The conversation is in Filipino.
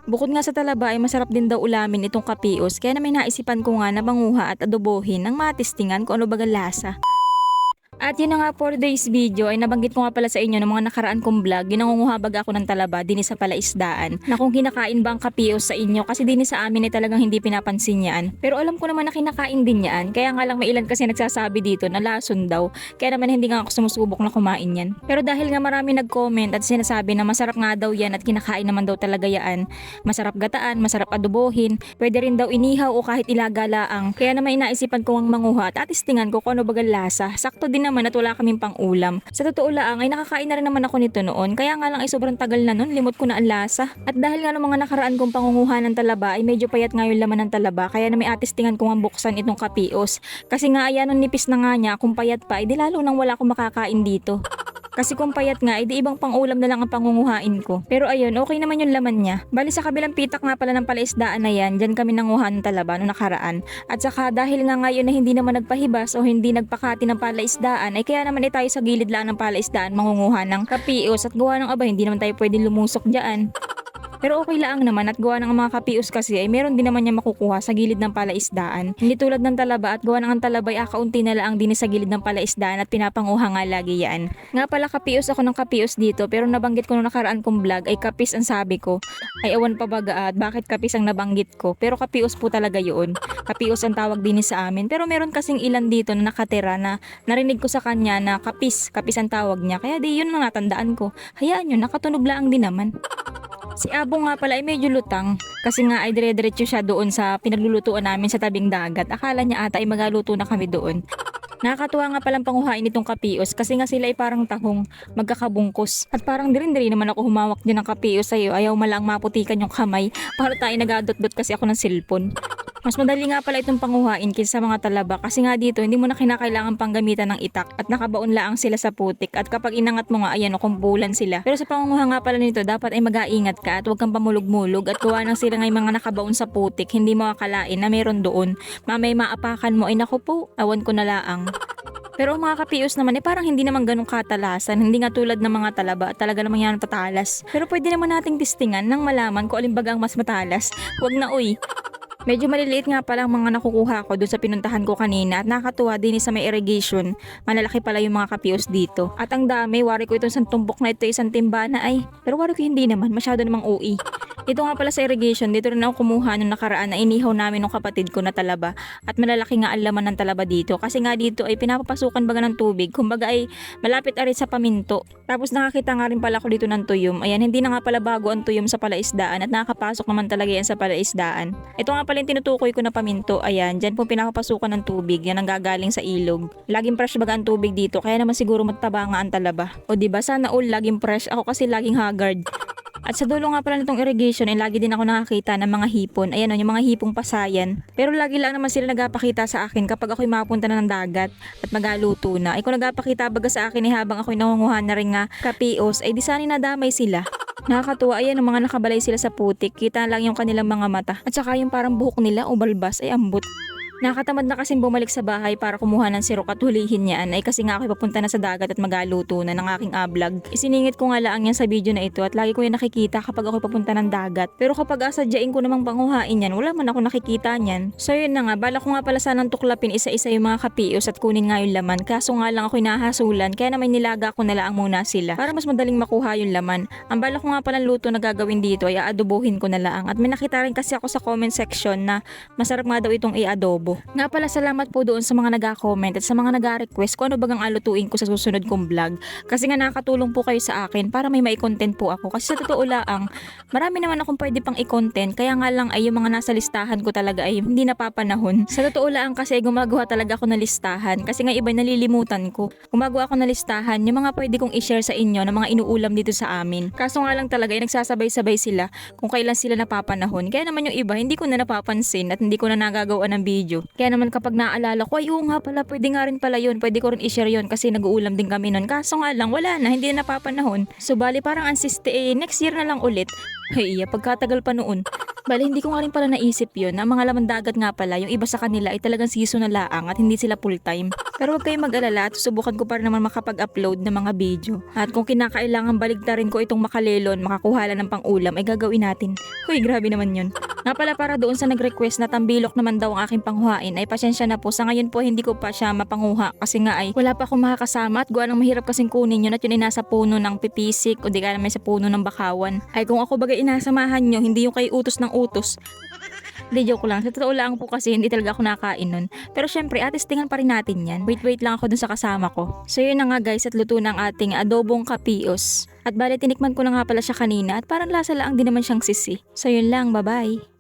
Bukod nga sa talaba ay masarap din daw ulamin itong kapios, kaya na may naisipan ko nga na manguha at adobohin ng matistingan kung ano bagang lasa. At yun na nga for today's video ay nabanggit ko nga pala sa inyo ng mga nakaraan kong vlog, ginangunguhabag ako ng talaba din sa palaisdaan na kung kinakain ba ang kapios sa inyo, kasi din sa amin ay talagang hindi pinapansin yan. Pero alam ko naman na kinakain din yan, kaya nga lang may ilan kasi nagsasabi dito na lason daw, kaya naman hindi nga ako sumusubok na kumain yan. Pero dahil nga marami nag-comment at sinasabi na masarap nga daw yan at kinakain naman daw talaga yan, masarap gataan, masarap adobohin, pwede rin daw inihaw o kahit ilagalaang, kaya naman inaisipan ko ang manguha at atistingan ko kung ano bagang lasa. Sakto din naman at wala kaming pang ulam. Sa totoo lang ay nakakain na rin naman ako nito noon, kaya nga lang ay sobrang tagal na noon, limot ko na ang lasa. At dahil nga ng mga nakaraan kong pangunguha ng talaba ay medyo payat nga yung laman ng talaba, kaya na may atistingan ko ang buksan itong kapios. Kasi nga ayan, nung nipis na nga niya, kung payat pa ay di lalo nang wala akong makakain dito. Kasi kung payat nga, edi ibang pang-ulam na lang ang pangunguhain ko. Pero ayun, okay naman yung laman niya. Bali sa kabilang pitak nga pala ng palaisdaan na yan, dyan kami nanguha ng talaba noong nakaraan. At saka dahil nga ngayon na hindi naman nagpahibas o hindi nagpakati ng palaisdaan, ay kaya naman tayo sa gilid lang ng palaisdaan mangunguha ng kapios at gawa ng aba, hindi naman tayo pwedeng lumusok dyan. Pero okay lang naman at gawa ng mga kapios kasi ay meron din naman niya makukuha sa gilid ng palaisdaan. Hindi tulad ng talaba at gawa ng ang talaba ay akaunti na lang din sa gilid ng palaisdaan at pinapanguha nga lagi yan. Nga pala kapios ako ng kapios dito, pero nabanggit ko nung nakaraan kong vlog ay kapis ang sabi ko. Ay awan pa baga at bakit kapis ang nabanggit ko, pero kapios po talaga yun. Kapios ang tawag din sa amin, pero meron kasing ilan dito na nakatira na narinig ko sa kanya na kapis ang tawag niya, kaya di yun na natandaan ko. Hayaan nyo, nakatunog lang din naman. Si Abo nga pala ay medyo lutang kasi nga ay dire-diretso siya doon sa pinaglulutuan namin sa tabing dagat. Akala niya ata ay magaluto na kami doon. Nakakatuwa nga palang panguhain itong kapios kasi nga sila ay parang tahong magkakabungkos. At parang dirin-diri naman ako humawak din ng kapios sa'yo. Ayaw malang maputikan yung kamay para tayo nagadot-dot kasi ako ng cellphone. Mas madali nga pala itong panguhain kaysa sa mga talaba kasi nga dito hindi mo na kinakailangan pang gamitan ng itak at nakabaon laang sila sa putik at kapag inangat mo nga ayan o kumpulan sila. Pero sa pangunguha nga pala nito dapat ay mag-aingat ka at huwag kang pamulog-mulog at gawa ng sila ngay mga nakabaon sa putik, hindi mo akalain na meron doon. Mamay maapakan mo ay naku po, awan ko na laang. Pero ang mga kapios naman parang hindi naman ganun katalasan, hindi nga tulad ng mga talaba at talaga namang yan patalas. Pero pwede naman nating tistingan nang malaman kung alin baga ang mas matalas. Huwag na uy. Medyo maliliit nga pala ang mga nakukuha ko doon sa pinuntahan ko kanina at nakakatuwa din sa may irrigation. Malalaki pala yung mga kapios dito. At ang dami, wari ko itong isang tumbok na ito, isang timba na ay. Pero wari ko hindi naman, masyado namang UI. Ito nga pala sa irrigation, dito rin ako kumuha nung nakaraan na inihaw namin ng kapatid ko na talaba. At malalaki nga ang laman ng talaba dito. Kasi nga dito ay pinapapasukan baga ng tubig. Kumbaga ay malapit arit sa paminto. Tapos nakakita nga rin pala ako dito ng tuyom. Ayan, hindi na nga pala bago ang tuyom sa palaisdaan at nakakapasok naman talaga yan sa palaisdaan. Ito nga pala yung tinutukoy ko na paminto. Ayan, dyan po pinapapasukan ng tubig. Yan ang gagaling sa ilog. Laging fresh baga ang tubig dito. Kaya naman siguro mataba nga ang talaba. O diba, sana all laging fresh. Ako kasi laging haggard. At sa dulo nga pala nitong irrigation ay lagi din ako nakakita ng mga hipon. Ayan o, yung mga hipong pasayan. Pero lagi lang naman sila nagapakita sa akin kapag ako'y mapunta na ng dagat at magaluto na. Ay kung nagapakita baga sa akin habang ako'y nangunguha na rin nga kapios, ay di sana nadamay sila. Nakakatuwa, ayan, mga nakabalay sila sa putik. Kita lang yung kanilang mga mata. At saka yung parang buhok nila o balbas ay ambot. Nakatamad na kasing bumalik sa bahay para kumuha ng sirok at hulihin niyan ay kasi nga ako papunta na sa dagat at magaluto na ng aking vlog. Isiningit ko nga lang yan sa video na ito at lagi ko yan nakikita kapag ako papunta ng dagat. Pero kapag asadyain ko namang panguhain yan, wala man ako nakikita niyan. So yun na nga, bala ko nga pala sanang tuklapin isa-isa yung mga kapios at kunin nga yung laman. Kaso nga lang ako'y nahasulan kaya naman nilaga ko na lang muna sila para mas madaling makuha yung laman. Ang bala ko nga palang luto na gagawin dito ay aadobohin ko na lang. At may nakita rin kasi ako sa comment section na masarap nga daw itong i-adobo. Nga pala, salamat po doon sa mga nag-comment at sa mga nag-request kung ano bagang alutuin ko sa susunod kong vlog. Kasi nga nakatulong po kayo sa akin para may content po ako. Kasi sa totoo lang, marami naman akong pwede pang i-content. Kaya nga lang ay yung mga nasa listahan ko talaga ay hindi napapanahon. Sa totoo lang kasi ay gumagawa talaga ako ng listahan. Kasi nga iba nalilimutan ko. Gumagawa ako ng listahan yung mga pwede kong i-share sa inyo na mga inuulam dito sa amin. Kaso nga lang talaga ay nagsasabay-sabay sila kung kailan sila napapanahon. Kaya naman yung iba hindi ko na napapansin at hindi ko na nagagawa ng video. Kaya naman kapag naaalala ko, ay oo nga pala, pwede nga rin pala yun, pwede ko rin i-share yun kasi nag-uulam din kami nun. Kaso nga lang, wala na, hindi na napapanahon. So bali parang ang siste, next year na lang ulit. Ay iya, pagkatagal pa noon. Bale, hindi ko nga rin pala naisip yun na mga laman dagat nga pala, yung iba sa kanila ay talagang seasonal laang at hindi sila full time. Pero wag kayong mag-alala at susubukan ko pa rin naman makapag-upload ng mga video. At kung kinakailangan baligtarin ko itong makalelon, makakuha lang ng pang-ulam ay gagawin natin. Huy, grabe naman yun. Nga pala para doon sa nag-request na tambilok naman daw ang aking panghuhain ay pasensya na po. Sa ngayon po hindi ko pa siya mapanguha kasi nga ay wala pa akong makakasama at gawa ng mahirap kasing kunin yun at yun ay nasa puno ng pipisik o di ka naman sa puno ng bakawan. Ay kung ako bagay inasamahan nyo, hindi yung kay utos ng utos. Hindi, joke lang. Sa totoo lang po kasi hindi talaga ako nakain nun. Pero syempre, atistingan pa rin natin yan. Wait lang ako dun sa kasama ko. So yun na nga guys, at luto ng ating adobong kapios. At bale, tinikman ko na nga pala siya kanina at parang lasa lang din naman siyang sisi. So yun lang, bye-bye.